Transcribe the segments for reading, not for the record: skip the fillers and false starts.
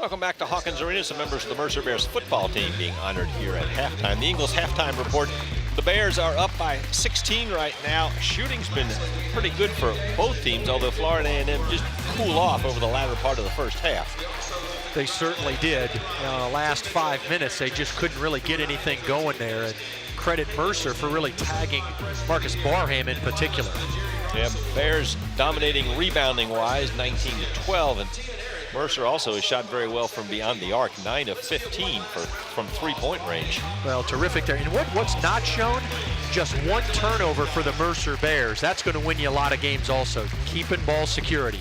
Welcome back to Hawkins Arena. Some members of the Mercer Bears football team being honored here at halftime. The Eagles halftime report. The Bears are up by 16 right now. Shooting's been pretty good for both teams, although Florida A&M just cool off over the latter part of the first half. They certainly did. The last 5 minutes, they just couldn't really get anything going there. And credit Mercer for really tagging Marcus Barham in particular. Yeah, Bears dominating rebounding-wise, 19-12, and Mercer also has shot very well from beyond the arc, 9 of 15 from three-point range. Well, terrific there. And what's not shown? Just one turnover for the Mercer Bears. That's going to win you a lot of games also, keeping ball security.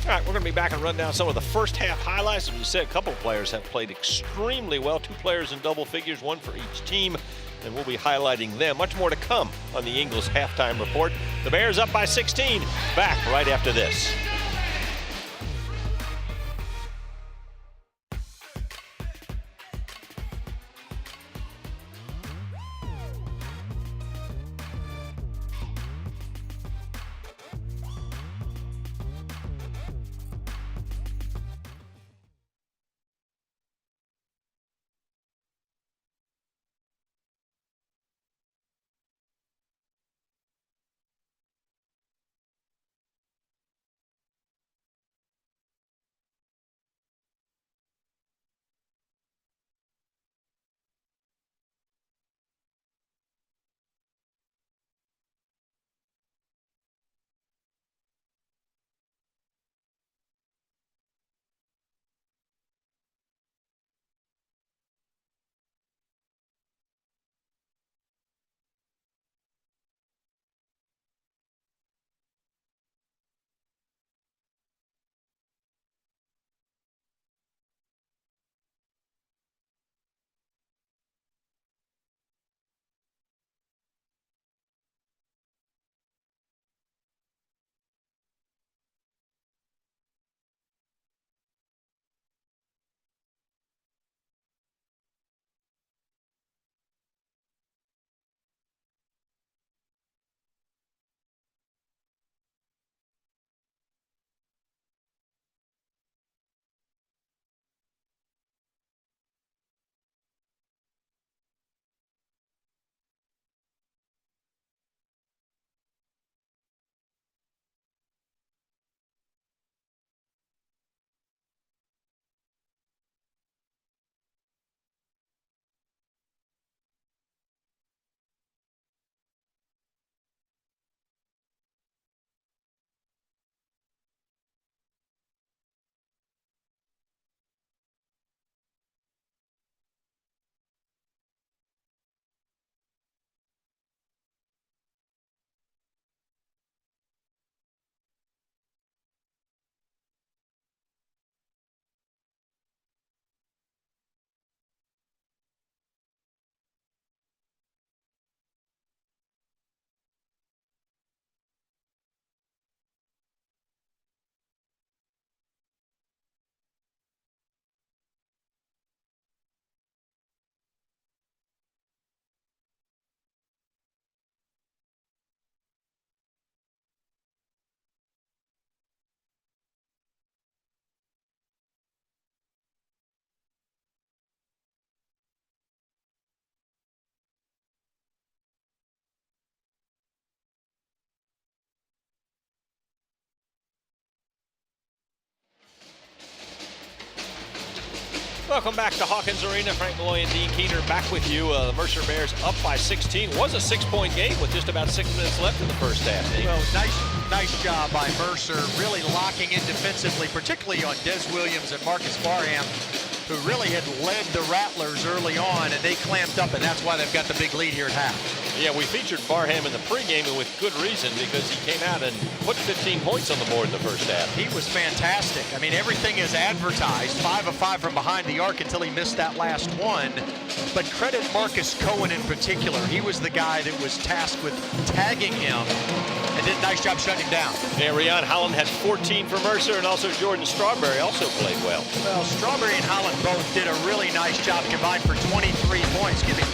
All right, we're going to be back and run down some of the first half highlights. As we said, a couple of players have played extremely well. 2 players in double figures, 1 for each team. And we'll be highlighting them. Much more to come on the Eagles halftime report. The Bears up by 16. Back right after this. Welcome back to Hawkins Arena. Frank Malloy and Dean Keener back with you. The Mercer Bears up by 16. Was a 6-point game with just about 6 minutes left in the first half. Well, nice job by Mercer, really locking in defensively, particularly on Des Williams and Marcus Barham, who really had led the Rattlers early on, and they clamped up, and that's why they've got the big lead here at half. Yeah, we featured Barham in the pregame, and with good reason, because he came out and put 15 points on the board in the first half. He was fantastic. I mean, everything is advertised. 5 of 5 from behind the arc until he missed that last one. But credit Marcus Cohen in particular. He was the guy that was tasked with tagging him and did a nice job shutting him down. Yeah, Rion Holland had 14 for Mercer, and also Jordan Strawberry also played well. Well, Strawberry and Holland both did a really nice job, combined for 23 points. Excuse me,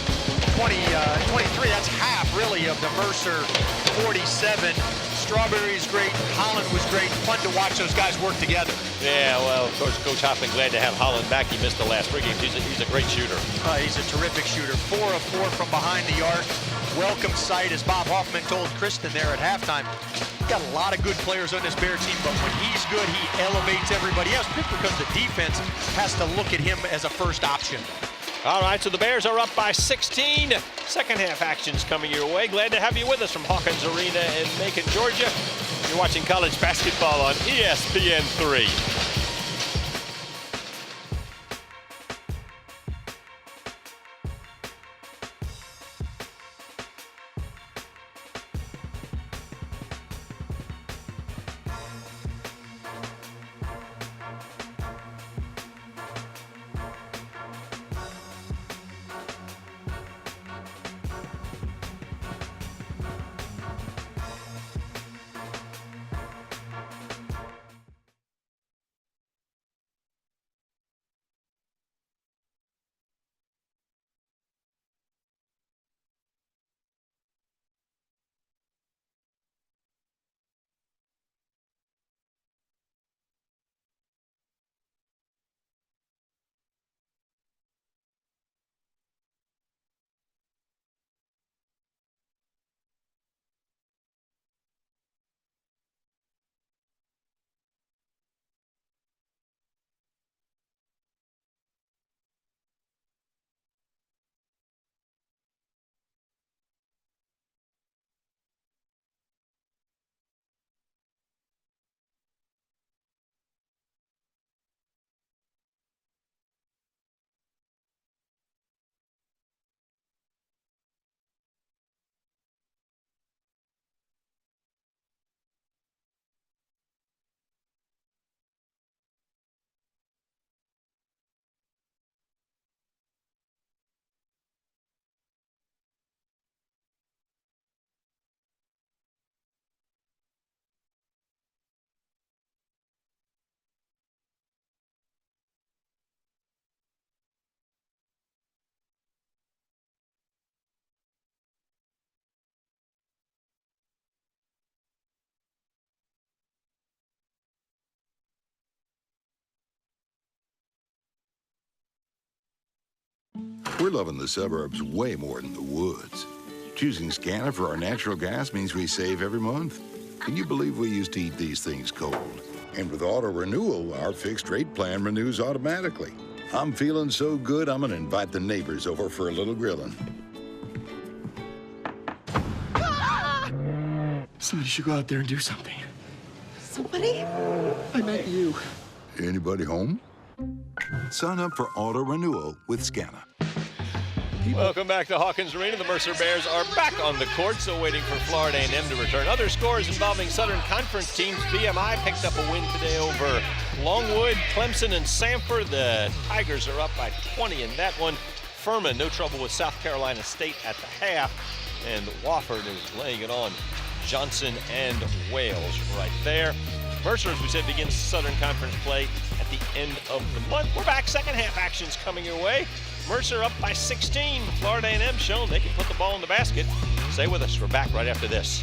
23, that's half really of the Mercer 47. Strawberry is great. Holland was great. Fun to watch those guys work together. Yeah, well, of course, Coach Hoffman glad to have Holland back. He missed the last 3 games. He's a great shooter. He's a terrific shooter. 4 of 4 from behind the arc. Welcome sight, as Bob Hoffman told Kristen there at halftime. Got a lot of good players on this Bear team, but when he's good, he elevates everybody else, because the defense has to look at him as a first option. All right, so the Bears are up by 16. Second half action's coming your way. Glad to have you with us from Hawkins Arena in Macon, Georgia. You're watching college basketball on ESPN3. We're loving the suburbs way more than the woods. Choosing Scanner for our natural gas means we save every month. Can you believe we used to eat these things cold? And with auto renewal, our fixed rate plan renews automatically. I'm feeling so good, I'm gonna invite the neighbors over for a little grilling. Somebody should go out there and do something. Somebody? I meant you. Anybody home? Sign up for auto renewal with Scanner. Welcome back to Hawkins Arena. The Mercer Bears are back on the court, still waiting for Florida A&M to return. Other scores involving Southern Conference teams. BMI picked up a win today over Longwood, Clemson, and Sanford. The Tigers are up by 20 in that one. Furman, no trouble with South Carolina State at the half. And Wofford is laying it on Johnson and Wales right there. Mercer, as we said, begins Southern Conference play at the end of the month. We're back. Second half action's coming your way. Mercer up by 16. Florida A&M shown they can put the ball in the basket. Stay with us. We're back right after this.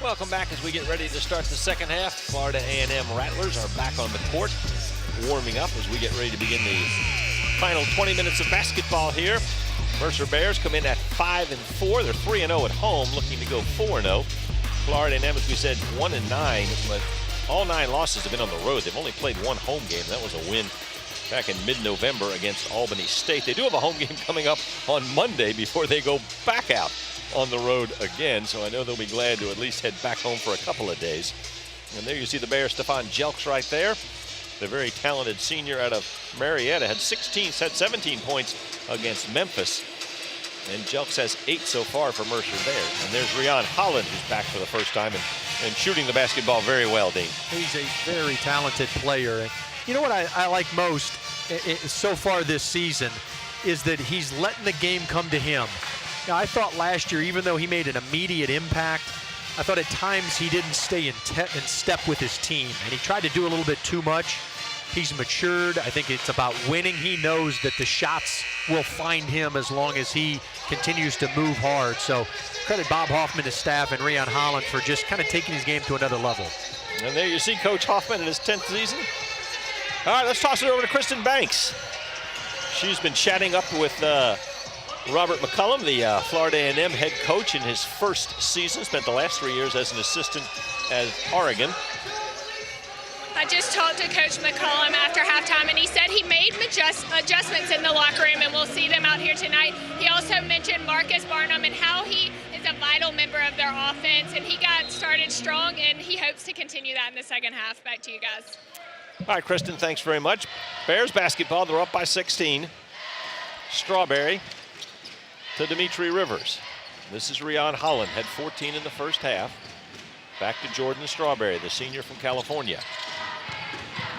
Welcome back as we get ready to start the second half. Florida A&M Rattlers are back on the court, warming up as we get ready to begin the final 20 minutes of basketball here. Mercer Bears come in at 5-4. They're 3-0 at home, looking to go 4-0. Florida A&M, as we said, 1-9, but all 9 losses have been on the road. They've only played one home game. That was a win back in mid-November against Albany State. They do have a home game coming up on Monday before they go back out on the road again, so I know they'll be glad to at least head back home for a couple of days. And there you see the Bears, Stephon Jelks right there. The very talented senior out of Marietta had 17 points against Memphis. And Jelks has 8 so far for Mercer Bears. And there's Rion Holland, who's back for the first time and shooting the basketball very well, Dean. He's a very talented player. And you know what I like most so far this season is that he's letting the game come to him. Now, I thought last year, even though he made an immediate impact, I thought at times he didn't stay in step with his team, and he tried to do a little bit too much. He's matured. I think it's about winning. He knows that the shots will find him as long as he continues to move hard. So credit Bob Hoffman, his staff, and Rion Holland for just kind of taking his game to another level. And there you see Coach Hoffman in his 10th season. All right, let's toss it over to Kristen Banks. She's been chatting up with Robert McCullum, the Florida A&M head coach in his first season. Spent the last 3 years as an assistant at Oregon. I just talked to Coach McCullum after halftime, and he said he made adjustments in the locker room, and we'll see them out here tonight. He also mentioned Marcus Barnum and how he is a vital member of their offense, and he got started strong, and he hopes to continue that in the second half. Back to you guys. All right, Kristen, thanks very much. Bears basketball, they're up by 16. Strawberry to Dimitri Rivers. This is Rion Holland, had 14 in the first half. Back to Jordan Strawberry, the senior from California.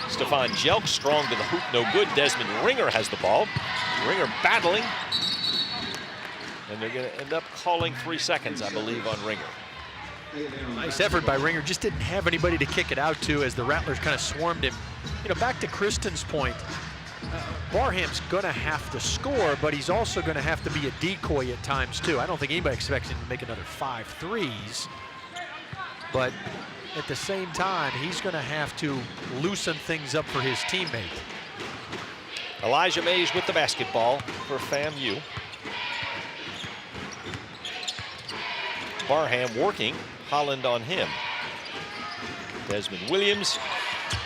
Stephon Jelks strong to the hoop, no good. Desmond Ringer has the ball. Ringer battling. And they're going to end up calling 3 seconds, I believe, on Ringer. Nice effort by Ringer. Just didn't have anybody to kick it out to as the Rattlers kind of swarmed him. You know, back to Kristen's point, Barham's going to have to score, but he's also going to have to be a decoy at times, too. I don't think anybody expects him to make another 5 threes. But at the same time, he's going to have to loosen things up for his teammate. Elijah Mays with the basketball for FAMU. Barham working, Holland on him. Desmond Williams,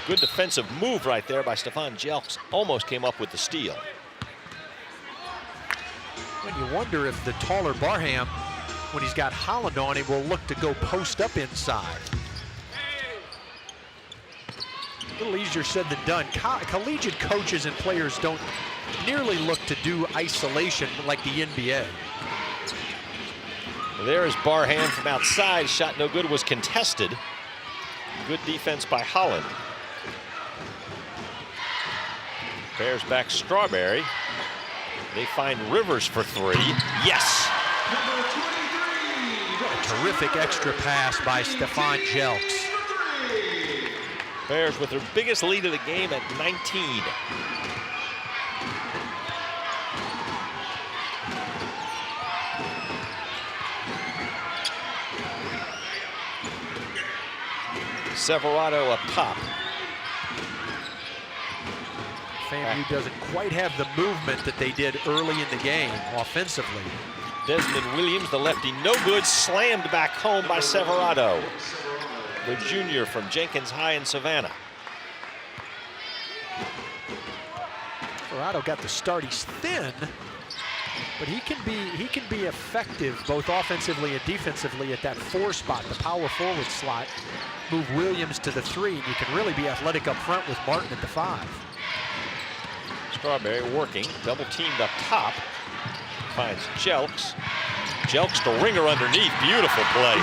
good defensive move right there by Stephon Jelks. Almost came up with the steal. And you wonder if the taller Barham, when he's got Holland on him, will look to go post up inside. A little easier said than done. Collegiate coaches and players don't nearly look to do isolation like the NBA. There's Barham from outside. Shot no good, was contested. Good defense by Holland. Bears back Strawberry. They find Rivers for 3. Yes! A terrific extra pass by Stephon Jelks. Bears with their biggest lead of the game at 19. Severado up top. FAMU doesn't quite have the movement that they did early in the game offensively. Desmond Williams, the lefty, no good, slammed back home by Severado, the junior from Jenkins High in Savannah. Severado got the start. He's thin, but he can be effective both offensively and defensively at that 4 spot, the power forward slot. Move Williams to the 3, and you can really be athletic up front with Martin at the 5. Strawberry working, double teamed up top. Finds Jelks. Jelks to Ringer underneath. Beautiful play.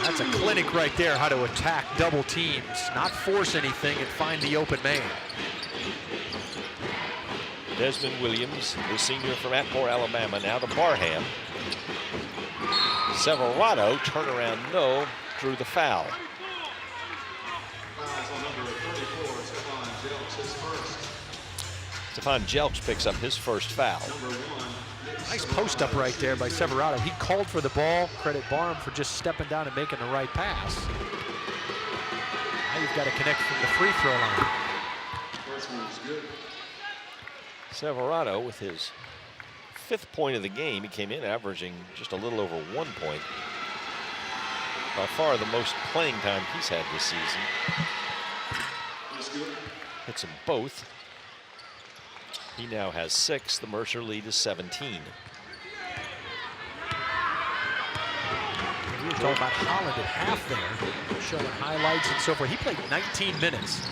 That's a clinic right there, how to attack double teams, not force anything and find the open man. Desmond Williams, the senior from Atmore, Alabama, now to Barham. Severado, turnaround no, drew the foul. Stephon Jelks picks up his first foul. Nice post up right there by Severado. He called for the ball. Credit Barham for just stepping down and making the right pass. Now you've got to connect from the free throw line. Severado with his 5th point of the game. He came in averaging just a little over 1 point. By far the most playing time he's had this season. Hits them both. He now has 6. The Mercer lead is 17. We were talking about Holland at half there, showing highlights and so forth. He played 19 minutes.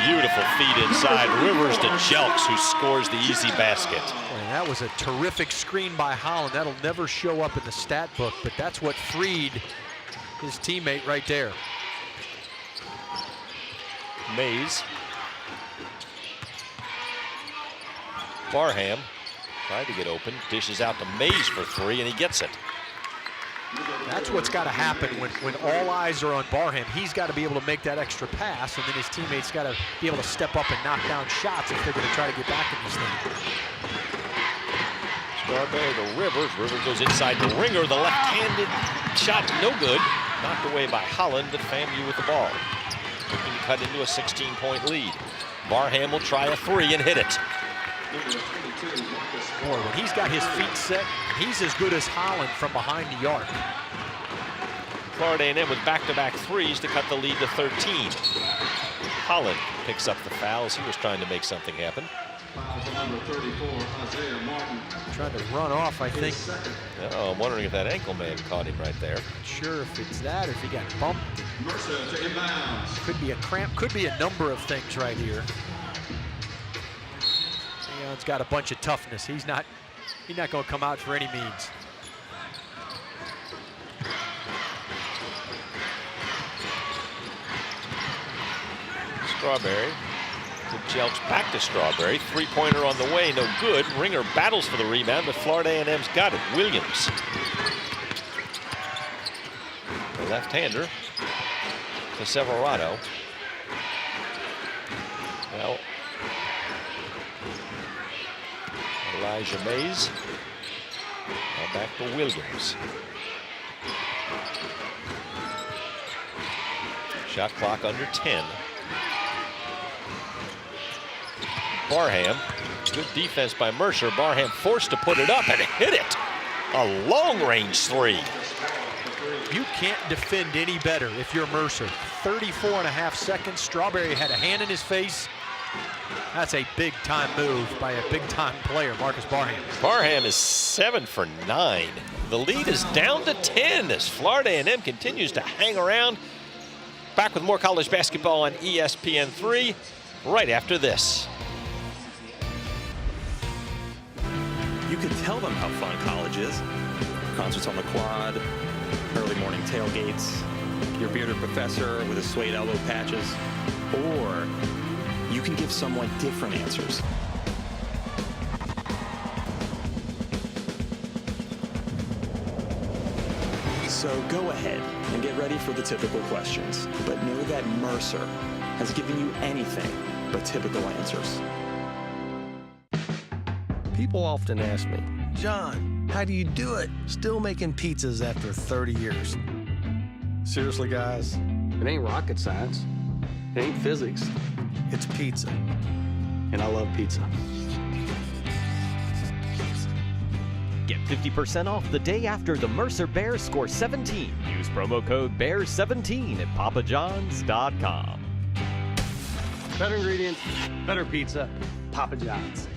Beautiful feed inside. Rivers to Jelks, who scores the easy basket. And that was a terrific screen by Holland. That'll never show up in the stat book, but that's what freed his teammate right there. Mays. Barham tried to get open, dishes out to Mays for 3, and he gets it. That's what's got to happen when all eyes are on Barham. He's got to be able to make that extra pass, and then his teammates got to be able to step up and knock down shots if they're going to try to get back in this thing. Strawberry to Rivers. Rivers goes inside the ringer. The left-handed shot, no good. Knocked away by Holland, but FAMU with the ball. Looking to cut into a 16-point lead. Barham will try a 3 and hit it. Boy, when he's got his feet set, he's as good as Holland from behind the arc. Florida A&M with back-to-back 3s to cut the lead to 13. Holland picks up the fouls. He was trying to make something happen. Trying to run off, I think. Oh, I'm wondering if that ankle may have caught him right there. Not sure if it's that or if he got bumped. Could be a cramp, could be a number of things right here. Leon's got a bunch of toughness. He's not going to come out for any means. Strawberry to Jelks, back to Strawberry. 3-pointer on the way, no good. Ringer battles for the rebound, but Florida A&M's got it. Williams. The left-hander to Severado. Well, Elijah Mays. Now back to Williams. Shot clock under 10. Barham, good defense by Mercer. Barham forced to put it up and hit it. A long-range 3. You can't defend any better if you're Mercer. 34.5 seconds. Strawberry had a hand in his face. That's a big-time move by a big-time player, Marcus Barham. Barham is 7 for 9. The lead is down to 10 as Florida A&M continues to hang around. Back with more college basketball on ESPN3 right after this. You could tell them how fun college is. Concerts on the quad, early morning tailgates, your bearded professor with his suede elbow patches. Or you can give someone different answers. So go ahead and get ready for the typical questions. But know that Mercer has given you anything but typical answers. People often ask me, John, how do you do it? Still making pizzas after 30 years. Seriously, guys, it ain't rocket science. It ain't physics. It's pizza. And I love pizza. Get 50% off the day after the Mercer Bears score 17. Use promo code BEARS17 at papajohns.com. Better ingredients, better pizza, Papa John's.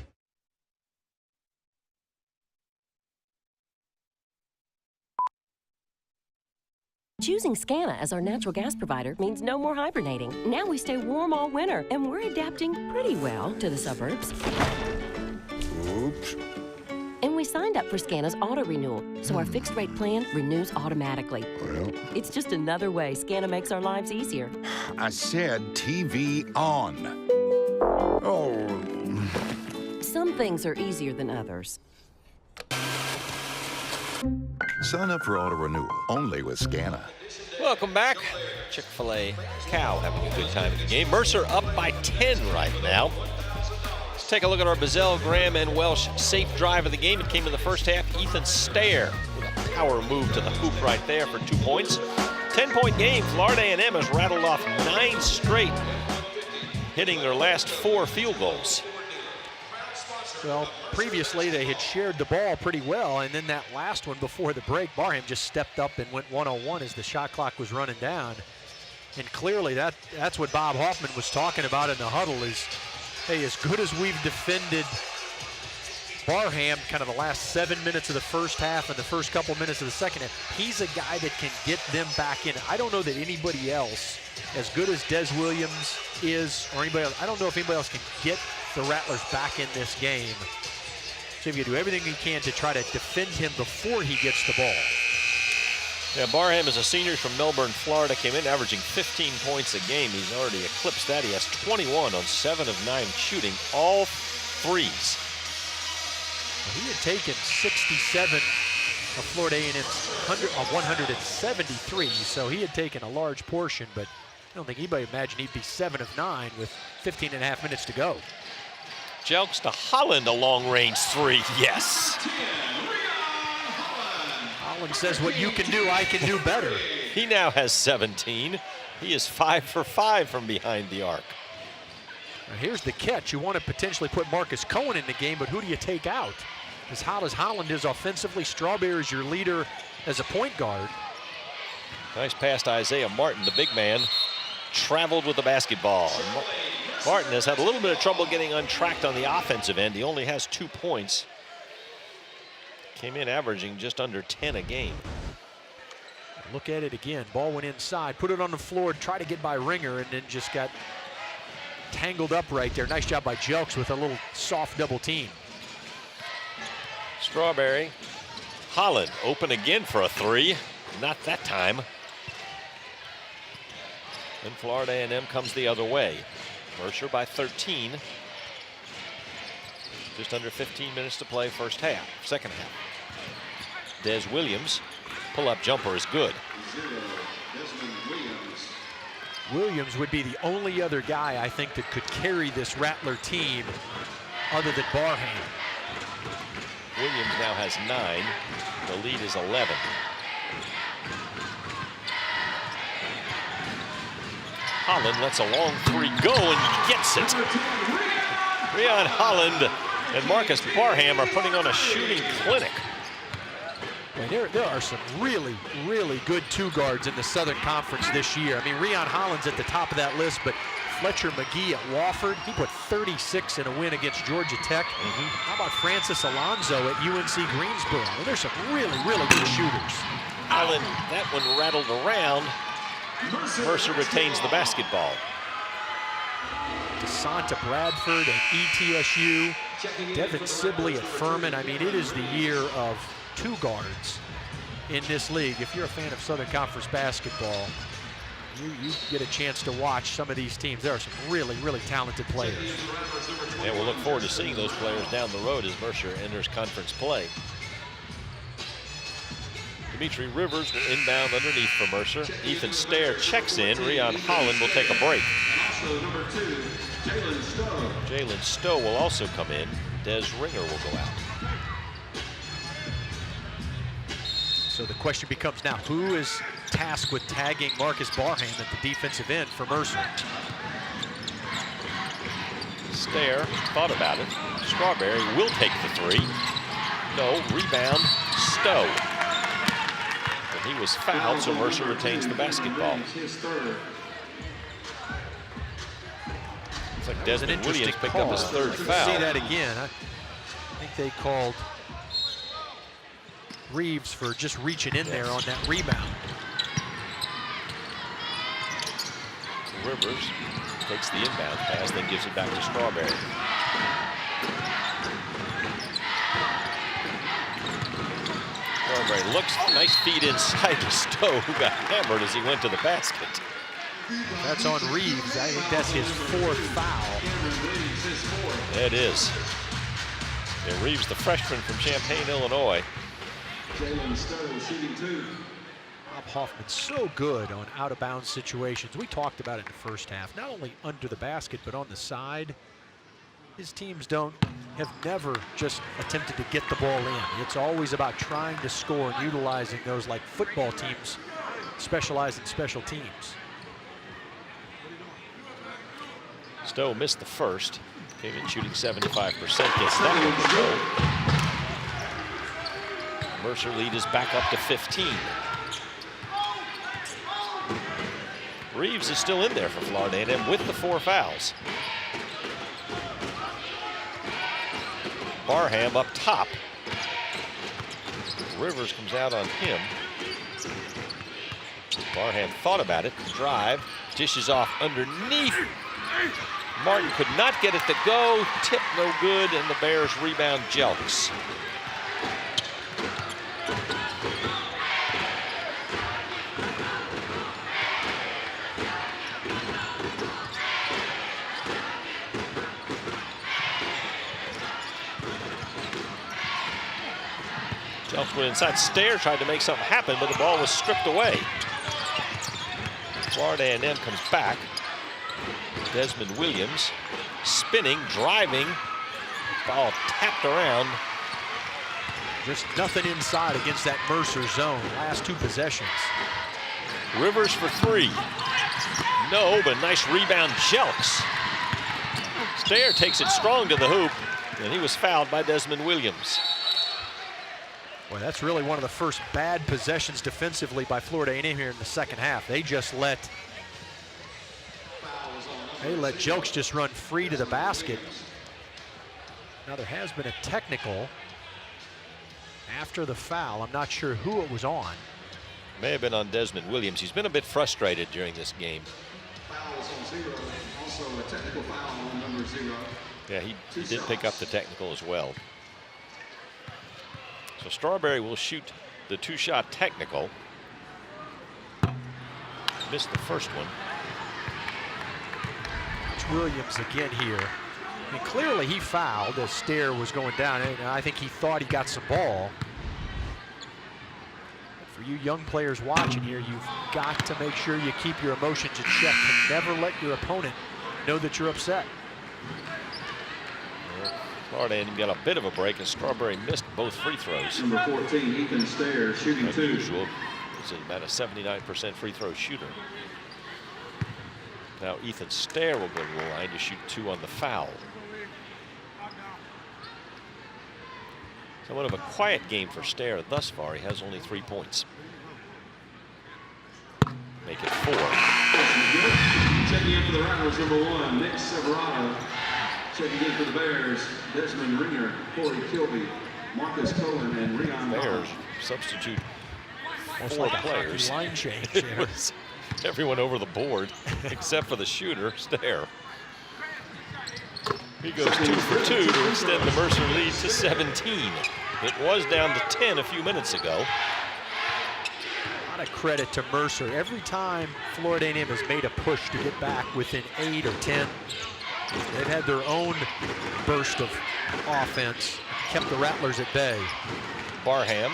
Choosing SCANA as our natural gas provider means no more hibernating. Now we stay warm all winter, and we're adapting pretty well to the suburbs. Oops. And we signed up for SCANA's auto renewal, so our fixed rate plan renews automatically. Well, It's just another way SCANA makes our lives easier. I said TV on. Oh. Some things are easier than others. Sign up for auto renewal only with SCANA. Welcome back. Chick-fil-A Cow having a good time in the game. Mercer up by 10 right now. Take a look at our Bazell, Graham, and Welsh safe drive of the game. It came in the first half. Ethan Stair with a power move to the hoop right there for 2 points. 10-point game. Florida A&M has rattled off 9 straight, hitting their last 4 field goals. Well, previously they had shared the ball pretty well, and then that last one before the break, Barham just stepped up and went one-on-one as the shot clock was running down. And clearly that's what Bob Hoffman was talking about in the huddle is, hey, as good as we've defended Barham kind of the last 7 minutes of the first half and the first couple minutes of the second half, he's a guy that can get them back in. I don't know that anybody else, as good as Des Williams is, or anybody else, I don't know if anybody else can get the Rattlers back in this game. So if you do everything you can to try to defend him before he gets the ball. Yeah, Barham is a senior from Melbourne, Florida, came in averaging 15 points a game. He's already eclipsed that. He has 21 on 7 of 9 shooting, all threes. Well, he had taken 67 of Florida A&M's 173, so he had taken a large portion, but I don't think anybody imagined he'd be 7 of 9 with 15 and a half minutes to go. Jelks to Holland, a long-range 3, yes. Holland says, what you can do, I can do better. He now has 17. He is 5 for 5 from behind the arc. Now here's the catch. You want to potentially put Marcus Cohen in the game, but who do you take out? As hot as Holland is offensively, Strawberry is your leader as a point guard. Nice pass to Isaiah Martin, the big man, traveled with the basketball. Martin has had a little bit of trouble getting untracked on the offensive end. He only has 2 points. Came in averaging just under 10 a game. Look at it again. Ball went inside, put it on the floor, try to get by Ringer, and then just got tangled up right there. Nice job by Jelks with a little soft double team. Strawberry. Holland open again for a 3. Not that time. Then Florida A&M comes the other way. Mercer by 13. Just under 15 minutes to play second half. Des Williams, pull-up jumper is good. Williams would be the only other guy I think that could carry this Rattler team other than Barham. Williams now has 9. The lead is 11. Holland lets a long 3 go and gets it. Rion Holland and Marcus Barham are putting on a shooting clinic. There are some really, really good 2 guards in the Southern Conference this year. I mean, Rion Holland's at the top of that list, but Fletcher McGee at Wofford, he put 36 in a win against Georgia Tech. How about Francis Alonso at UNC Greensboro? I mean, there's some really, really good shooters. Holland, that one rattled around. Mercer retains the basketball. DeSanta Bradford at ETSU, Devin Sibley at Furman. I mean, it is the year of 2 guards in this league. If you're a fan of Southern Conference basketball, you get a chance to watch some of these teams. There are some really, really talented players. And we'll look forward to seeing those players down the road as Mercer enters conference play. Dimitri Rivers will inbound underneath for Mercer. Ethan Stair checks in. Rion Holland will take a break. Jalen Stowe will also come in. Des Ringer will go out. So the question becomes now, who is tasked with tagging Marcus Barham at the defensive end for Mercer? Stair thought about it. Strawberry will take the 3. No, rebound, Stowe. But he was fouled, so Mercer retains the basketball. Looks like Desmond Williams picked up his 3rd foul. See that again. I think they called Reeves for just reaching in there on that rebound. Rivers takes the inbound pass, then gives it back to Strawberry. Strawberry looks, nice feed inside to Stowe, who got hammered as he went to the basket. That's on Reeves. I think that's his 4th foul. It is. And Reeves, the freshman from Champaign, Illinois. Bob Hoffman so good on out-of-bounds situations. We talked about it in the first half. Not only under the basket, but on the side. His teams have never just attempted to get the ball in. It's always about trying to score and utilizing those, like football teams specialize in special teams. Stowe missed the first. Came in shooting 75%. Gets that one to go. Mercer lead is back up to 15. Reeves is still in there for Florida A&M with the 4 fouls. Barham up top. Rivers comes out on him. Barham thought about it. Drive. Dishes off underneath. Martin could not get it to go. Tip no good, and the Bears rebound Jelks. Jelks went inside. Stair tried to make something happen, but the ball was stripped away. Florida A&M comes back. Desmond Williams spinning, driving. Ball tapped around. Just nothing inside against that Mercer zone. Last 2 possessions. Rivers for 3. No, but nice rebound, Jelks. Stair takes it strong to the hoop, and he was fouled by Desmond Williams. Boy, that's really one of the first bad possessions defensively by Florida A&M here in the second half. They let Jelks just run free to the basket. Now there has been a technical after the foul. I'm not sure who it was on. May have been on Desmond Williams. He's been a bit frustrated during this game. Also a technical foul on number 0. Yeah, he did pick up the technical as well. So Strawberry will shoot the 2-shot technical. Missed the first one. It's Williams again here. And clearly he fouled as Stair was going down, and I think he thought he got some ball. For you young players watching here, you've got to make sure you keep your emotions in check and never let your opponent know that you're upset. Florida A&M got a bit of a break, and Strawberry missed both free throws. Number 14, Ethan Stair, shooting 2. Unusual. He's about a 79% free throw shooter. Now Ethan Stair will go to the line to shoot 2 on the foul. Somewhat of a quiet game for Stair thus far. He has only 3 points. Make it 4. Checking in for the Rattlers, number 1, Nick Severino. Checking in for the Bears, Desmond Ringer, Corey Kilby, Marcus Cohen, and Rion. Bears substitute 4 like players. A line change It there. was everyone over the board except for the shooter, Stair. He goes 2 for 2 to extend the Mercer lead to 17. It was down to 10 a few minutes ago. A lot of credit to Mercer. Every time Florida A&M has made a push to get back within 8 or 10, they've had their own burst of offense, kept the Rattlers at bay. Barham.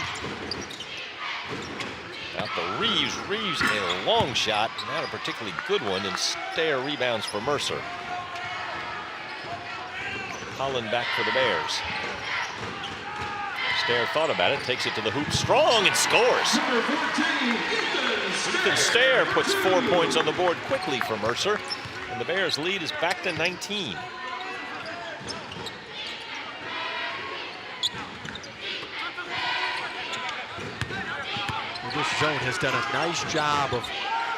Out to Reeves. Reeves a long shot, not a particularly good one, and Stair rebounds for Mercer. Holland back for the Bears. Stair thought about it, takes it to the hoop strong and scores. Ethan Stair puts 4 points on the board quickly for Mercer, and the Bears lead is back to 19. This zone has done a nice job of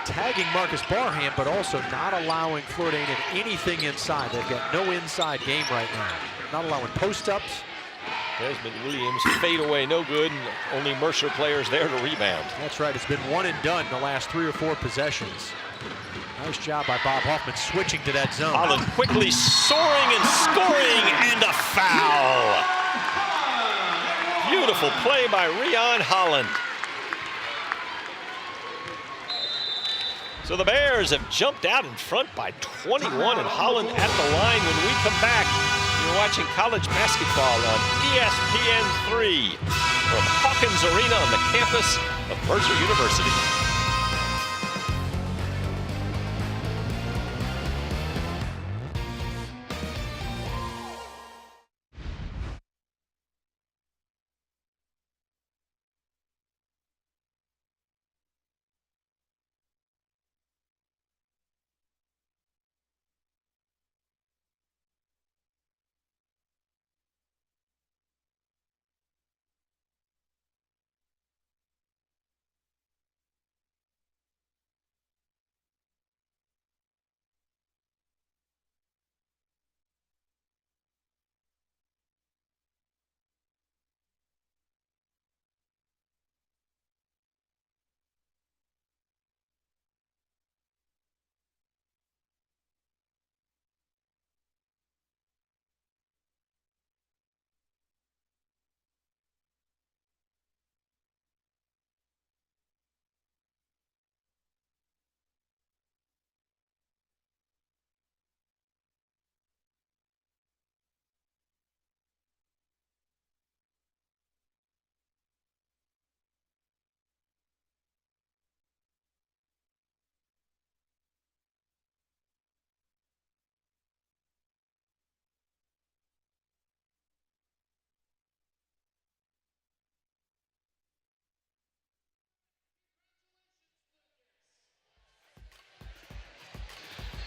tagging Marcus Barham, but also not allowing Florida A&M anything inside. They've got no inside game right now. Not allowing post-ups. Desmond Williams fade away, no good, and only Mercer players there to rebound. That's right, it's been 1 and done the last 3 or 4 possessions. Nice job by Bob Hoffman switching to that zone. Holland quickly soaring and scoring, and a foul. Beautiful play by Rion Holland. So the Bears have jumped out in front by 21, and Holland at the line. When we come back, you're watching college basketball on ESPN3 from Hawkins Arena on the campus of Mercer University.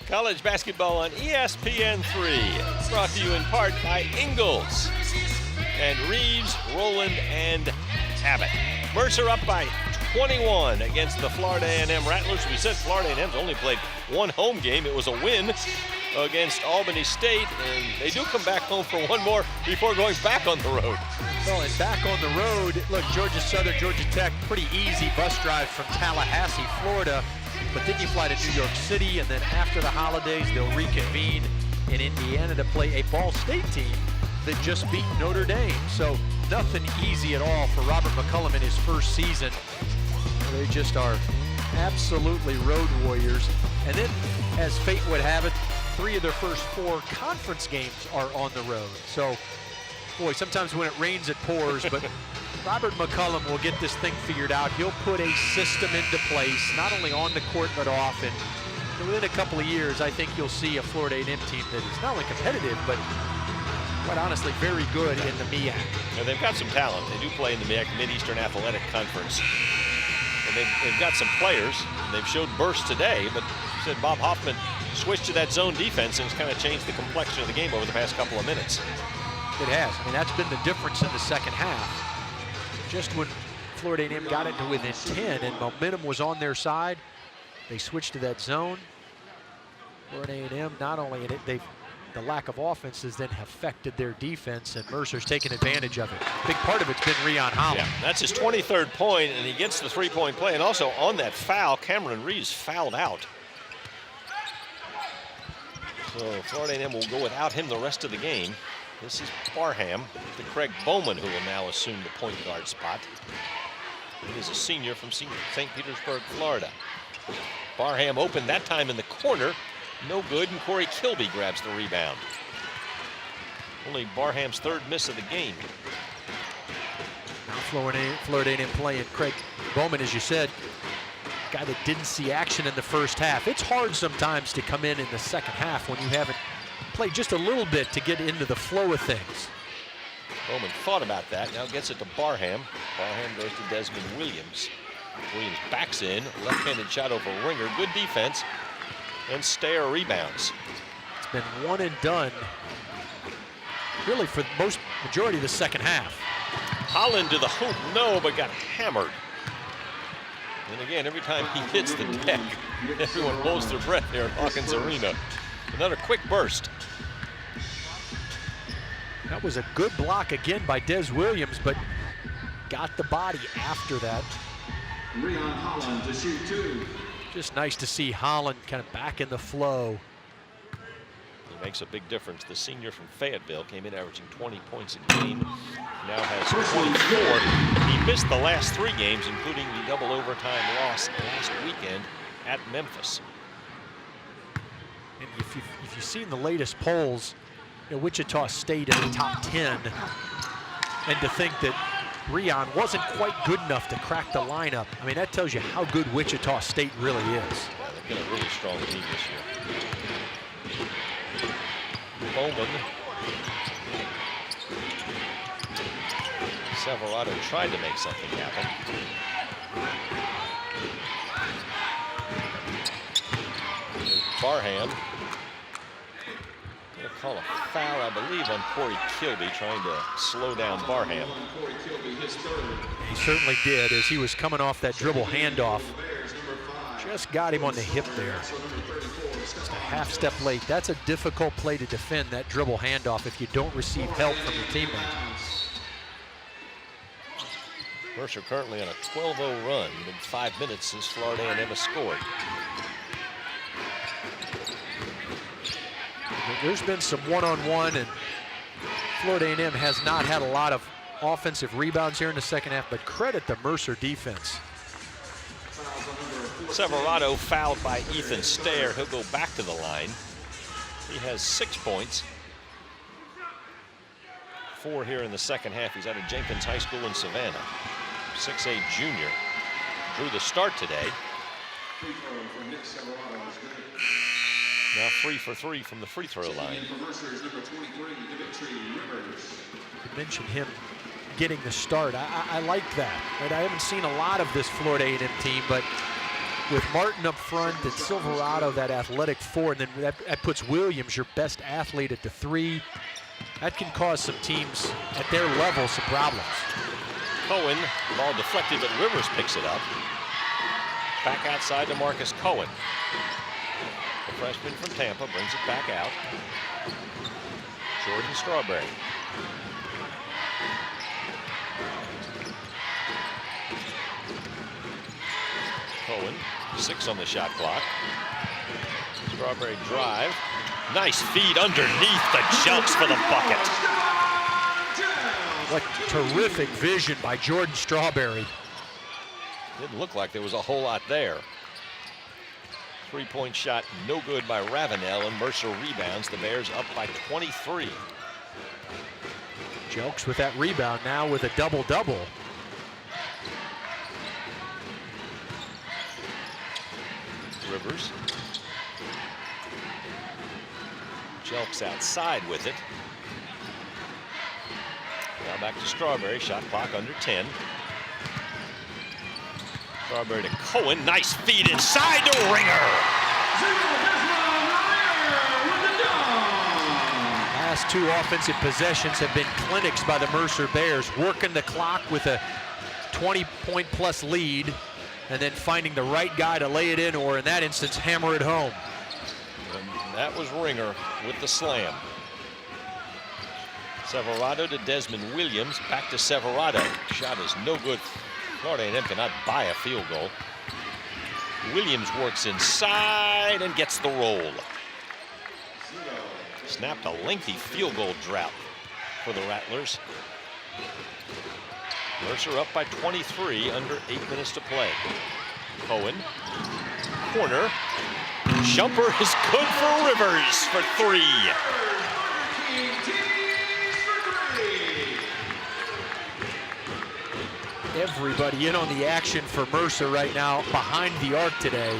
College basketball on ESPN3. Brought to you in part by Ingalls and Reeves, Rowland, and Abbott. Mercer up by 21 against the Florida A&M Rattlers. We said Florida A&M's only played one home game. It was a win against Albany State, and they do come back home for one more before going back on the road. Well, and back on the road, look, Georgia Southern, Georgia Tech, pretty easy bus drive from Tallahassee, Florida. But then you fly to New York City, and then after the holidays, they'll reconvene in Indiana to play a Ball State team that just beat Notre Dame. So nothing easy at all for Robert McCullum in his first season. They just are absolutely road warriors. And then, as fate would have it, 3 of their first 4 conference games are on the road. So, boy, sometimes when it rains, it pours, but Robert McCullum will get this thing figured out. He'll put a system into place, not only on the court, but off. And within a couple of years, I think you'll see a Florida A&M team that is not only competitive, but quite honestly, very good in the MEAC. Yeah, they've got some talent. They do play in the MEAC, Mid-Eastern Athletic Conference. And they've got some players, and they've showed bursts today, but you said Bob Hoffman switched to that zone defense, and it's kind of changed the complexion of the game over the past couple of minutes. It has. I mean, that's been the difference in the second half. Just when Florida A&M got into within 10 and momentum was on their side, they switched to that zone. Florida A&M, not only in it, the lack of offense has then affected their defense, and Mercer's taken advantage of it. Big part of it's been Rion Holland. Yeah, that's his 23rd point, and he gets the 3-point play. And also on that foul, Cameron Reeves fouled out. So Florida A&M will go without him the rest of the game. This is Barham to Craig Bowman, who will now assume the point guard spot. He is a senior from St. Petersburg, Florida. Barham opened that time in the corner. No good, and Corey Kilby grabs the rebound. Only Barham's 3rd miss of the game. Now Florida A&M playing Craig Bowman, as you said, guy that didn't see action in the first half. It's hard sometimes to come in the second half when you haven't played just a little bit to get into the flow of things. Bowman thought about that, now gets it to Barham. Barham goes to Desmond Williams. Williams backs in, left-handed shot over Ringer, good defense, and Stair rebounds. It's been one and done, really, for the majority of the second half. Holland to the hoop, no, but got hammered. And again, every time he hits the deck, everyone holds their breath here at Hawkins Arena. Another quick burst. That was a good block again by Des Williams, but got the body after that. Rion Holland to shoot 2. Just nice to see Holland kind of back in the flow. He makes a big difference. The senior from Fayetteville came in averaging 20 points a game. Now has 24. He missed the last 3 games, including the double overtime loss last weekend at Memphis. And if you've seen the latest polls, Wichita State in the top 10, and to think that Rion wasn't quite good enough to crack the lineup, I mean, that tells you how good Wichita State really is. Yeah, they've been a really strong team this year. Bowman. Silverado tried to make something happen. Barham. Gonna call a foul, I believe, on Corey Kilby, trying to slow down Barham. He certainly did, as he was coming off that dribble handoff. Just got him on the hip there. Just a half step late. That's a difficult play to defend, that dribble handoff, if you don't receive help from your teammate. Mercer currently on a 12-0 run. Been 5 minutes since Florida A&M has scored. There's been some one-on-one, and Florida A&M has not had a lot of offensive rebounds here in the second half, but credit the Mercer defense. Silverado fouled by Ethan Stair. He'll go back to the line. He has 6 points. 4 here in the second half. He's out of Jenkins High School in Savannah. 6'8" junior. Drew the start today. Now 3 for 3 from the free throw line. You mentioned him getting the start. I like that. Right? I haven't seen a lot of this Florida A&M team, but with Martin up front and Silverado, that athletic 4, and then that puts Williams, your best athlete, at the 3. That can cause some teams at their level some problems. Cohen, ball deflected, but Rivers picks it up. Back outside to Marcus Cohen. The freshman from Tampa brings it back out. Jordan Strawberry. Cohen, 6 on the shot clock. Strawberry drive. Nice feed underneath the jumps for the bucket. What terrific vision by Jordan Strawberry. Didn't look like there was a whole lot there. 3-point shot, no good by Ravenel, and Mercer rebounds. The Bears up by 23. Jelks with that rebound now with a double-double. Rivers. Jelks outside with it. Now back to Strawberry, shot clock under 10. Strawberry to Cohen, nice feed inside to Ringer. Last 2 offensive possessions have been clinics by the Mercer Bears, working the clock with a 20-point-plus lead, and then finding the right guy to lay it in, or in that instance, hammer it home. And that was Ringer with the slam. Severado to Desmond Williams, back to Severado. Shot is no good. Florida A&M cannot buy a field goal. Williams works inside and gets the roll. Snapped a lengthy field goal drought for the Rattlers. Mercer up by 23, under 8 minutes to play. Cohen, corner. Jumper is good for Rivers for 3. Everybody in on the action for Mercer right now behind the arc today.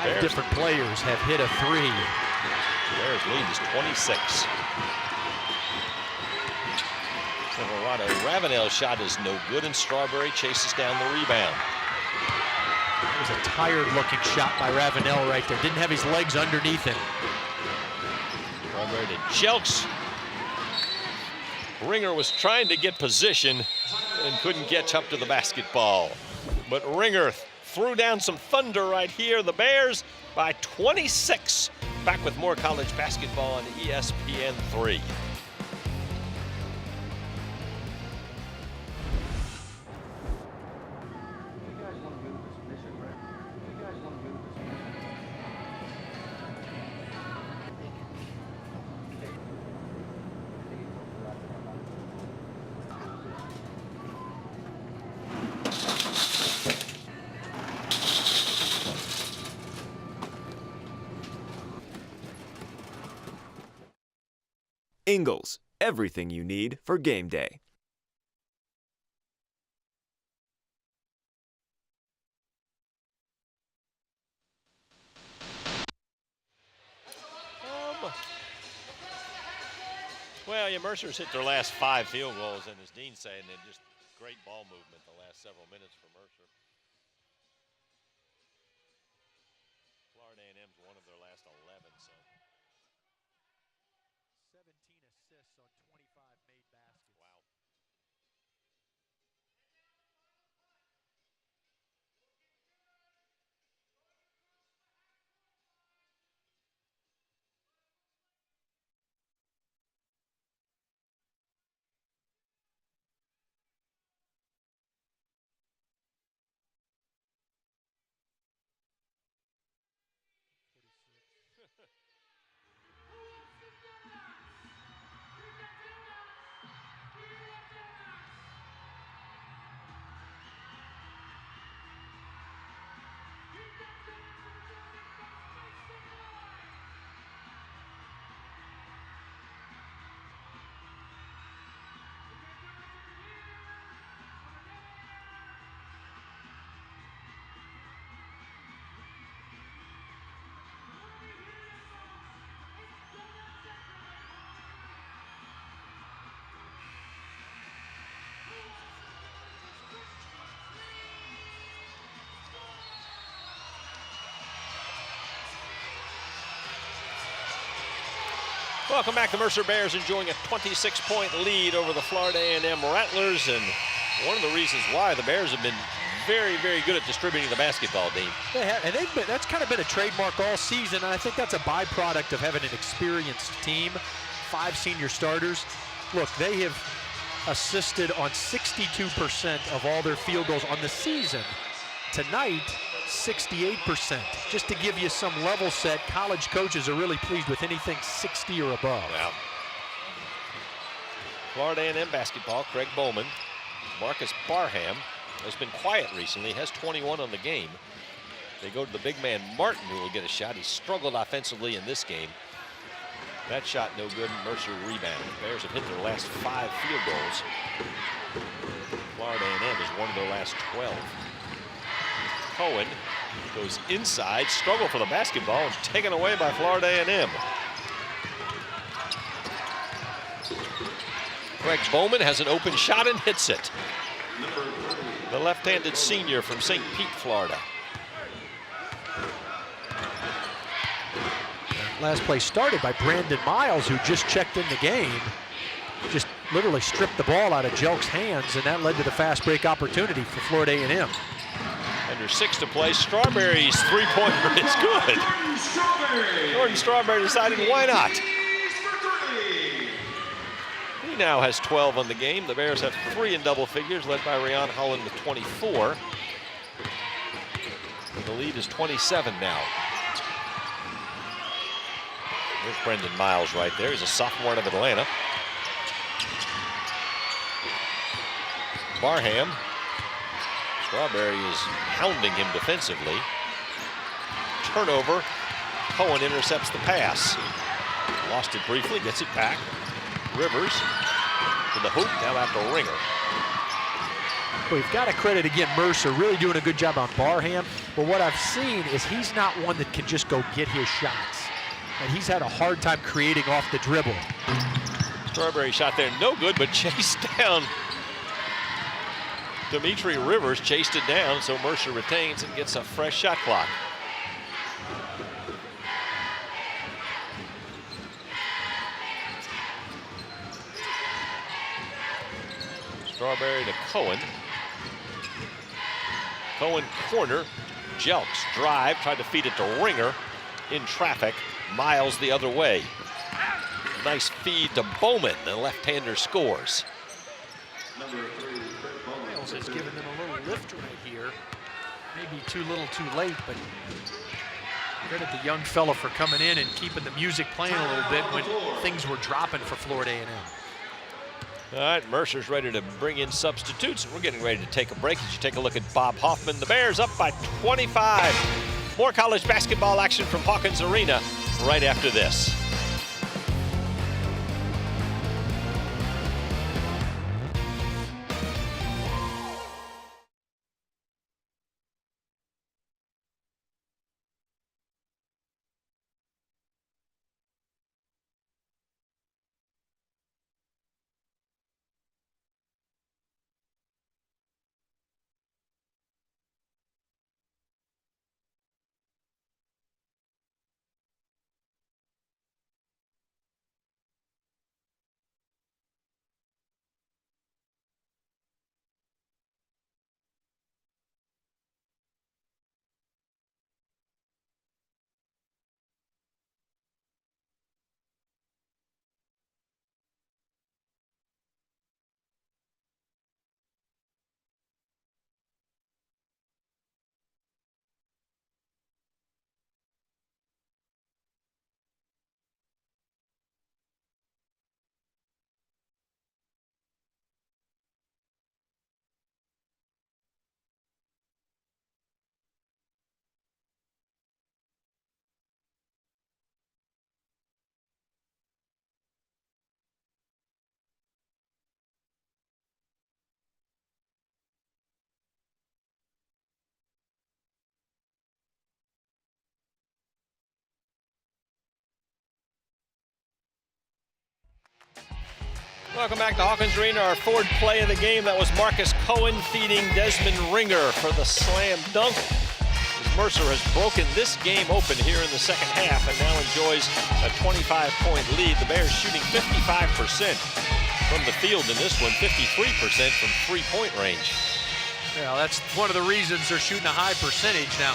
5 different players have hit a 3. Bears lead is 26. Silverado, Ravenel's shot is no good, and Strawberry chases down the rebound. It was a tired-looking shot by Ravenel right there. Didn't have his legs underneath him. Strawberry to Jelks. Ringer was trying to get position and couldn't get up to the basketball. But Ringer threw down some thunder right here. The Bears by 26. Back with more college basketball on ESPN3. Ingles, everything you need for game day. Well, yeah, Mercer's hit their last 5 field goals, and as Dean's saying, they're just great ball movement the last several minutes for Mercer. Florida A&M's one of their last 11, so. 17 assists on 25 made baskets. Wow. Welcome back. The Mercer Bears enjoying a 26-point lead over the Florida A&M Rattlers, and one of the reasons why the Bears have been very, very good at distributing the basketball, Dean. They have, and that's kind of been a trademark all season, and I think that's a byproduct of having an experienced team, 5 senior starters. Look, they have assisted on 62% of all their field goals on the season. Tonight, 68%. Just to give you some level set, college coaches are really pleased with anything 60 or above. Wow. Florida A&M basketball, Craig Bowman. Marcus Barham has been quiet recently, has 21 on the game. They go to the big man Martin, who will get a shot. He struggled offensively in this game. That shot no good, Mercer rebound. The Bears have hit their last 5 field goals. Florida A&M has won their last 12. Cohen goes inside, struggle for the basketball, and taken away by Florida A&M. Craig Bowman has an open shot and hits it. The left-handed senior from St. Pete, Florida. Last play started by Brandon Miles, who just checked in the game. Just literally stripped the ball out of Jelk's hands, and that led to the fast break opportunity for Florida A&M. Under 6 to play. Strawberry's three-pointer is good. Jordan Strawberry decided, why not? He now has 12 on the game. The Bears have 3 in double figures, led by Rhian Holland with 24. The lead is 27 now. There's Brendan Miles right there. He's a sophomore out of Atlanta. Barham. Strawberry is hounding him defensively. Turnover. Cohen intercepts the pass. Lost it briefly, gets it back. Rivers to the hoop, now out the ringer. Well, we've got to credit again Mercer, really doing a good job on Barham. But what I've seen is he's not one that can just go get his shots. And he's had a hard time creating off the dribble. Strawberry shot there, no good, but chased down. Dimitri Rivers chased it down, so Mercer retains and gets a fresh shot clock. Strawberry to Cohen. Cohen corner. Jelks drive, tried to feed it to Ringer. In traffic, Miles the other way. Nice feed to Bowman, the left-hander scores. Miles has given them a little lift right here. Maybe too little too late, but credit the young fella for coming in and keeping the music playing a little bit when things were dropping for Florida A&M. All right, Mercer's ready to bring in substitutes, and we're getting ready to take a break. As you take a look at Bob Hoffman, the Bears up by 25. More college basketball action from Hawkins Arena right after this. Welcome back to Hawkins Arena. Our forward play of the game, that was Marcus Cohen feeding Desmond Ringer for the slam dunk. As Mercer has broken this game open here in the second half and now enjoys a 25-point lead. The Bears shooting 55% from the field in this one, 53% from three-point range. Yeah, that's one of the reasons they're shooting a high percentage. Now,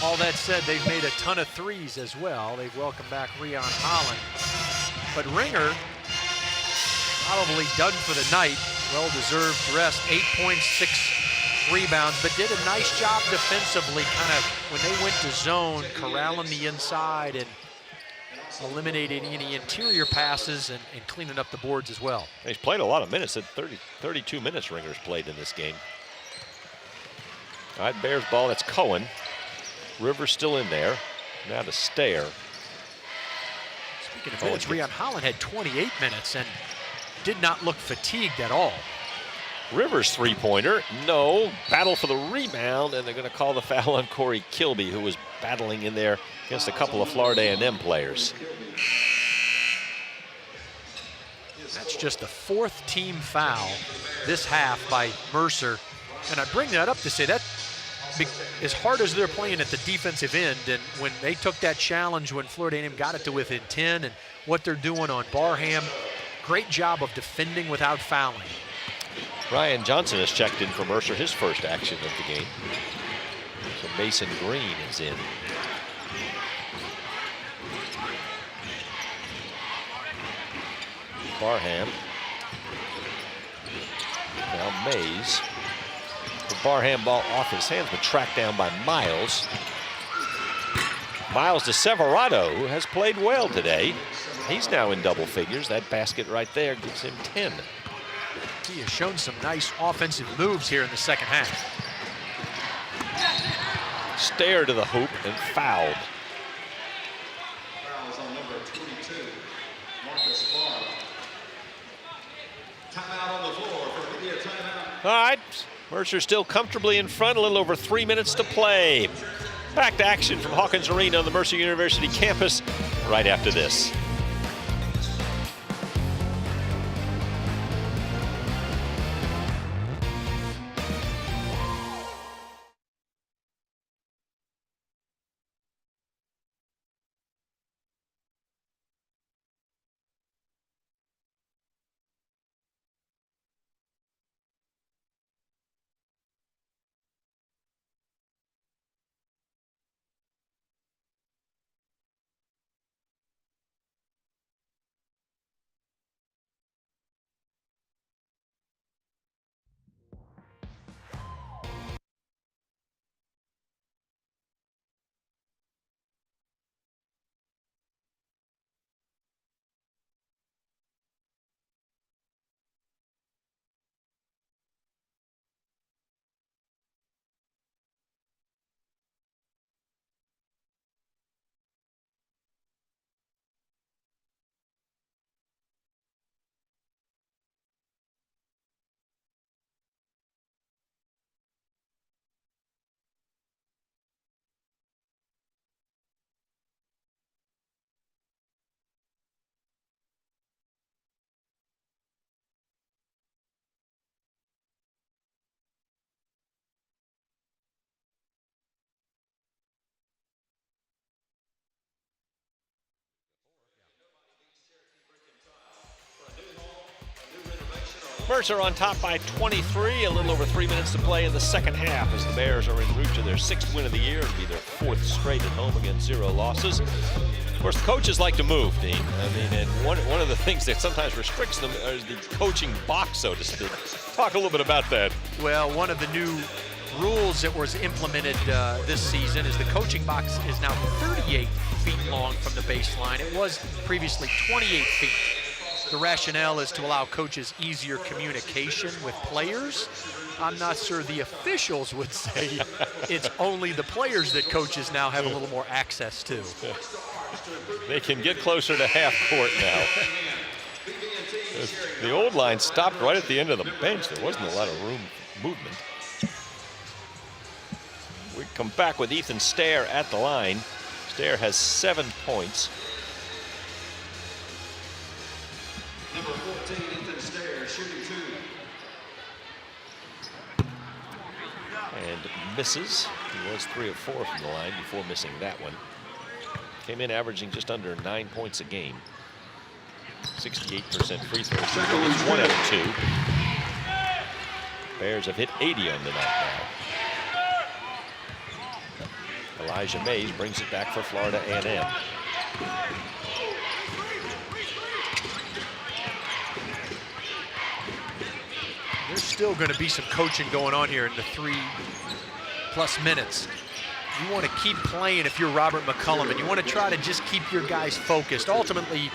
all that said, they've made a ton of threes as well. They've welcomed back Rion Holland. But Ringer, probably done for the night. Well-deserved rest, 8 points, 6 rebounds, but did a nice job defensively, kind of when they went to zone, corralling the inside and eliminating any interior passes and cleaning up the boards as well. He's played a lot of minutes. At 32 minutes Ringer's played in this game. All right, Bears ball. That's Cohen. Rivers still in there. Now to Stair. Speaking of minutes, Rion Holland had 28 minutes and did not look fatigued at all. Rivers three-pointer, no. Battle for the rebound, and they're going to call the foul on Corey Kilby, who was battling in there against a couple of Florida A&M players. That's just the fourth team foul this half by Mercer. And I bring that up to say that as hard as they're playing at the defensive end, and when they took that challenge when Florida A&M got it to within 10, and what they're doing on Barham, great job of defending without fouling. Ryan Johnson has checked in for Mercer, his first action of the game. So Mason Green is in. Barham. Now Mays. The Barham ball off his hands, but tracked down by Miles. Miles to Severado, who has played well today. He's now in double figures. That basket right there gives him 10. He has shown some nice offensive moves here in the second half. Stair to the hoop and fouled. Fouls on number 22, Marcus Barr. Timeout on the floor for media timeout. All right, Mercer still comfortably in front, a little over 3 minutes to play. Back to action from Hawkins Arena on the Mercer University campus right after this. Mercer on top by 23, a little over 3 minutes to play in the second half as the Bears are en route to their 6th win of the year and be their 4th straight at home against 0 losses. Of course, the coaches like to move, Dean. I mean, and one of the things that sometimes restricts them is the coaching box, so to speak. Talk a little bit about that. Well, one of the new rules that was implemented this season is the coaching box is now 38 feet long from the baseline. It was previously 28 feet. The rationale is to allow coaches easier communication with players. I'm not sure the officials would say it's only the players that coaches now have a little more access to. They can get closer to half court now. The old line stopped right at the end of the bench. There wasn't a lot of room movement. We come back with Ethan Stair at the line. Stair has 7 points. Number 14, Ethan Stair, shooting 2. And misses. He was 3 of 4 from the line before missing that one. Came in averaging just under 9 points a game. 68% free throw. It's 1 out of 2. Bears have hit 80 on the night now. Elijah Mays brings it back for Florida A&M. There's still going to be some coaching going on here in the 3+ minutes. You want to keep playing if you're Robert McCullum, and you want to try to just keep your guys focused. Ultimately,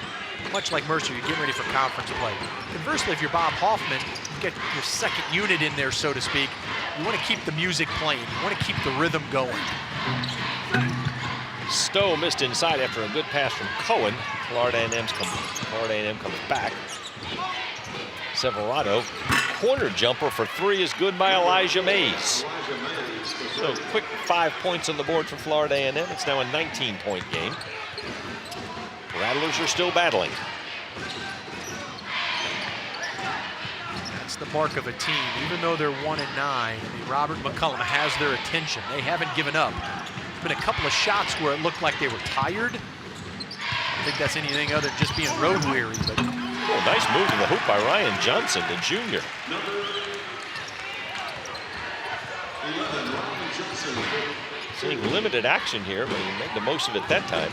much like Mercer, you're getting ready for conference play. Conversely, if you're Bob Hoffman, you get your second unit in there, so to speak. You want to keep the music playing. You want to keep the rhythm going. Stowe missed inside after a good pass from Cohen. Florida A&M comes back. Severado, corner jumper for 3 is good by Elijah Mays. So quick 5 points on the board for Florida A&M. It's now a 19-point game. Rattlers are still battling. That's the mark of a team. Even though they're 1 and 9, I mean, Robert McCullum has their attention. They haven't given up. There's been a couple of shots where it looked like they were tired. I don't think that's anything other than just being road weary. But nice move to the hoop by Ryan Johnson, the junior. Seeing limited action here, but he made the most of it that time.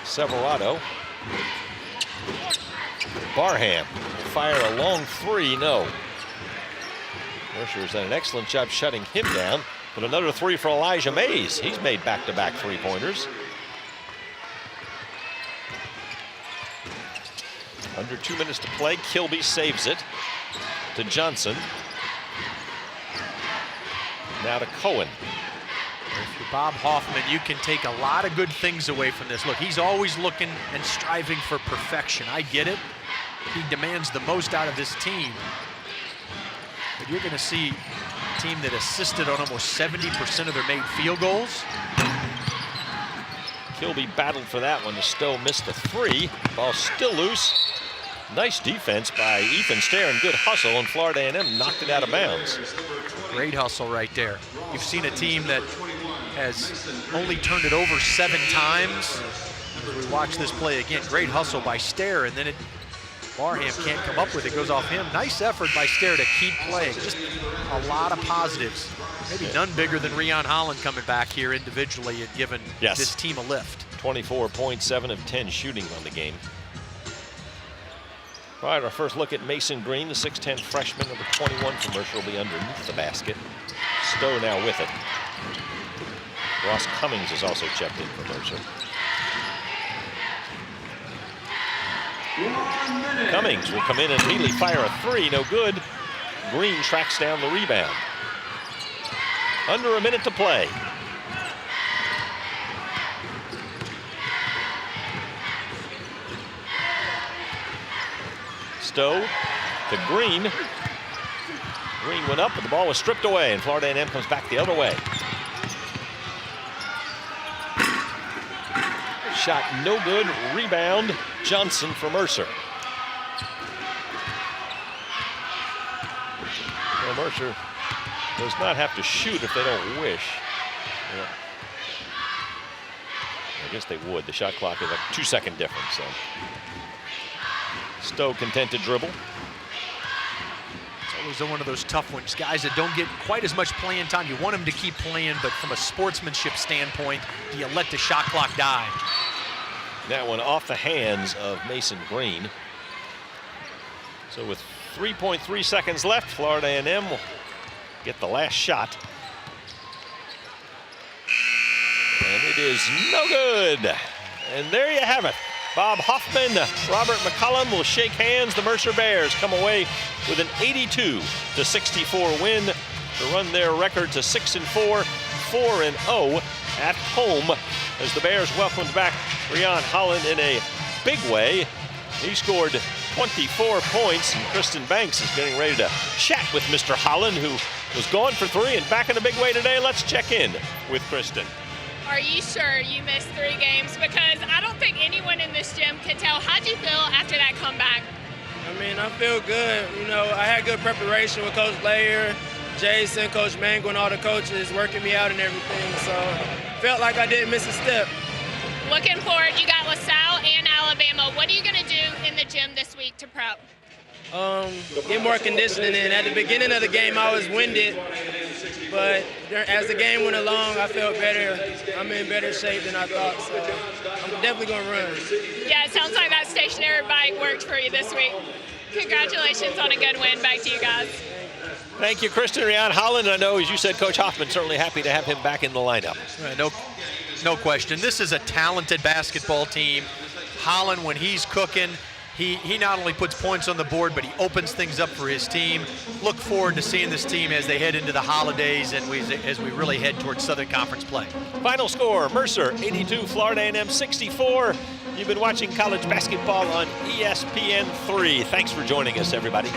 Severado. Barham fire a long 3, no. Mercer's done an excellent job shutting him down, but another 3 for Elijah Mays. He's made back-to-back 3-pointers. Under 2 minutes to play, Kilby saves it to Johnson. Now to Cohen. If you're Bob Hoffman, you can take a lot of good things away from this. Look, he's always looking and striving for perfection. I get it. He demands the most out of this team. But you're going to see a team that assisted on almost 70% of their made field goals. Kilby battled for that one. Stowe missed the 3. Ball still loose. Nice defense by Ethan Stair and good hustle, and Florida A&M knocked it out of bounds. Great hustle right there. You've seen a team that has only turned it over 7 times. As we watch this play again, great hustle by Stair, and then Barham can't come up with it, goes off him. Nice effort by Stair to keep playing. Just a lot of positives. Maybe none bigger than Rion Holland coming back here individually and giving this team a lift. 24.7 of 10 shooting on the game. All right, our first look at Mason Green, the 6'10 freshman, number 21 for Mercer, will be underneath the basket. Stowe now with it. Ross Cummings is also checked in for Mercer. Cummings will come in and immediately fire a 3, no good. Green tracks down the rebound. Under a minute to play. Stowe to Green. Green went up, but the ball was stripped away, and Florida A&M comes back the other way. Shot no good. Rebound, Johnson for Mercer. Well, Mercer does not have to shoot if they don't wish. Yeah. I guess they would. The shot clock is like a 2-second difference. So. Stowe content to dribble. It's always one of those tough ones. Guys that don't get quite as much playing time. You want them to keep playing, but from a sportsmanship standpoint, do you let the shot clock die? That one off the hands of Mason Green. So with 3.3 seconds left, Florida A&M will get the last shot. And it is no good. And there you have it. Bob Hoffman, Robert McCullum will shake hands. The Mercer Bears come away with an 82-64 win to run their record to 6-4, 4-0 at home, as the Bears welcomed back Rion Holland in a big way. He scored 24 points, and Kristen Banks is getting ready to chat with Mr. Holland, who was gone for 3 and back in a big way today. Let's check in with Kristen. Are you sure you missed 3 games? Because I don't think anyone in this gym can tell. How'd you feel after that comeback? I mean, I feel good. You know, I had good preparation with Coach Layer. Jason, Coach Mango, and all the coaches working me out and everything. So felt like I didn't miss a step. Looking forward, you got LaSalle and Alabama. What are you going to do in the gym this week to prep? Get more conditioning in. At the beginning of the game, I was winded, but as the game went along, I felt better. I'm in better shape than I thought, so I'm definitely going to run. Yeah, it sounds like that stationary bike worked for you this week. Congratulations on a good win. Back to you guys. Thank you, Kristen. Rian Holland, I know, as you said, Coach Hoffman certainly happy to have him back in the lineup. No question. This is a talented basketball team. Holland, when he's cooking, he not only puts points on the board, but he opens things up for his team. Look forward to seeing this team as they head into the holidays and as we really head towards Southern Conference play. Final score, Mercer 82, Florida A&M 64. You've been watching college basketball on ESPN3. Thanks for joining us, everybody.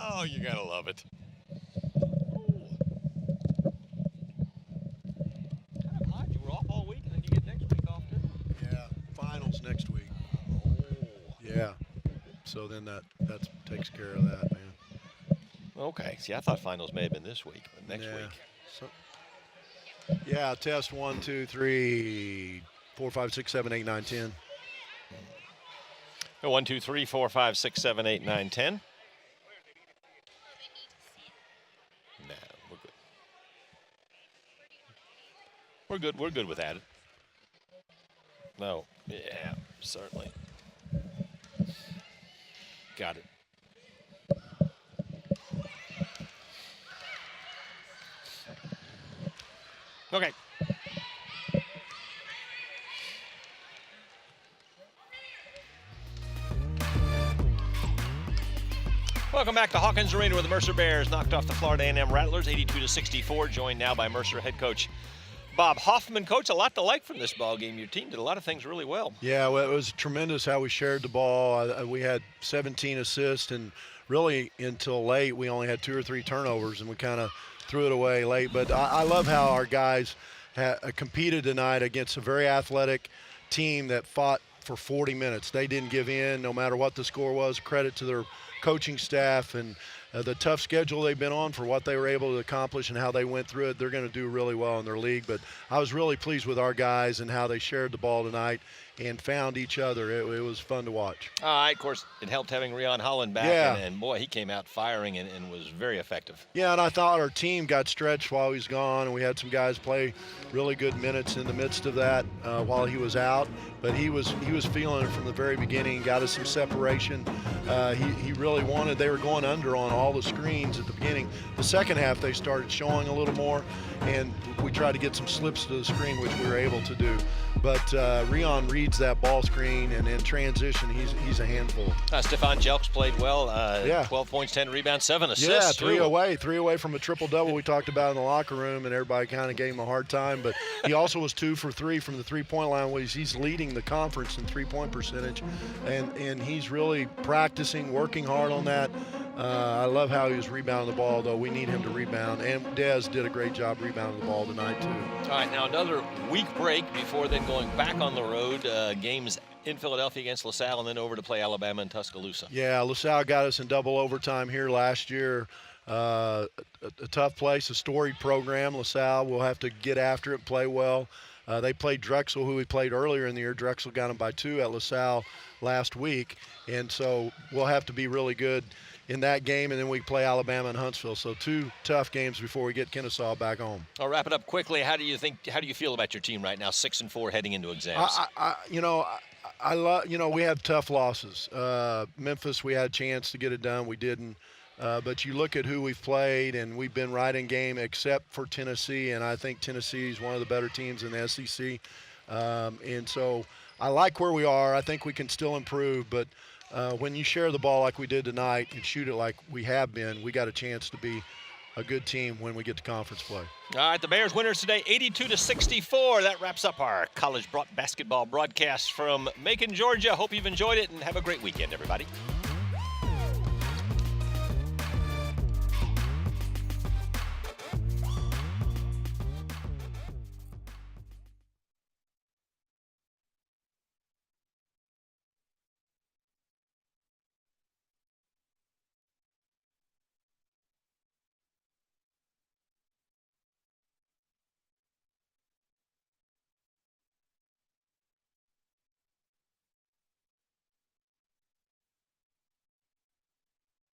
Oh, you gotta love it. Kind of odd. You were off all week, and then you get next week off, too. Yeah, finals next week. Oh. Yeah. So then that takes care of that, man. Okay. See, I thought finals may have been this week, but next week. So, yeah, test 1, 2, 3, 4, 5, 6, 7, 8, 9, 10. 1, 2, 3, 4, 5, 6, 7, 8, 9, 10. No, we're good. We're good. We're good with that. No. Yeah, certainly. Got it. Okay. Welcome back to Hawkins Arena, where the Mercer Bears knocked off the Florida A&M Rattlers 82-64. Joined now by Mercer head coach Bob Hoffman. Coach, a lot to like from this ball game. Your team did a lot of things really well. Yeah, well, it was tremendous how we shared the ball. We had 17 assists, and really until late we only had 2 or 3 turnovers, and we kind of threw it away late. But I love how our guys competed tonight against a very athletic team that fought for 40 minutes. They didn't give in no matter what the score was. Credit to their coaching staff and the tough schedule they've been on for what they were able to accomplish and how they went through it. They're going to do really well in their league. But I was really pleased with our guys and how they shared the ball tonight and found each other. It was fun to watch. Of course, it helped having Rion Holland back. Yeah. And boy, he came out firing and was very effective. Yeah, and I thought our team got stretched while he was gone, and we had some guys play really good minutes in the midst of that while he was out. But he was feeling it from the very beginning, got us some separation. He really wanted, they were going under on all the screens at the beginning. The second half, they started showing a little more, and we tried to get some slips to the screen, which we were able to do. But Rion reads that ball screen, and in transition, he's a handful. Stephon Jelks played well. Yeah. 12 points, 10 rebounds, 7 assists. Yeah, too. three away from a triple-double we talked about in the locker room, and everybody kind of gave him a hard time. But he also was 2 for 3 from the three-point line, where he's leading the conference in three-point percentage. And he's really practicing, working hard on that. I love how he was rebounding the ball, though. We need him to rebound. And Dez did a great job rebounding the ball tonight, too. All right, now another week break before then going back on the road. Games in Philadelphia against LaSalle and then over to play Alabama and Tuscaloosa. Yeah, LaSalle got us in double overtime here last year. A tough place, a storied program. LaSalle will have to get after it, play well. They played Drexel, who we played earlier in the year. Drexel got them by 2 at LaSalle last week. And so we'll have to be really good in that game, and then we play Alabama and Huntsville. So 2 tough games before we get Kennesaw back home. I'll wrap it up quickly. How do you feel about your team right now, 6-4 heading into exams? I love, we have tough losses. Memphis, we had a chance to get it done. We didn't. But you look at who we've played, and we've been right in game except for Tennessee, and I think Tennessee is one of the better teams in the SEC. And so I like where we are. I think we can still improve, but when you share the ball like we did tonight and shoot it like we have been, we got a chance to be a good team when we get to conference play. All right, the Bears winners today, 82-64. That wraps up our college basketball broadcast from Macon, Georgia. Hope you've enjoyed it, and have a great weekend, everybody.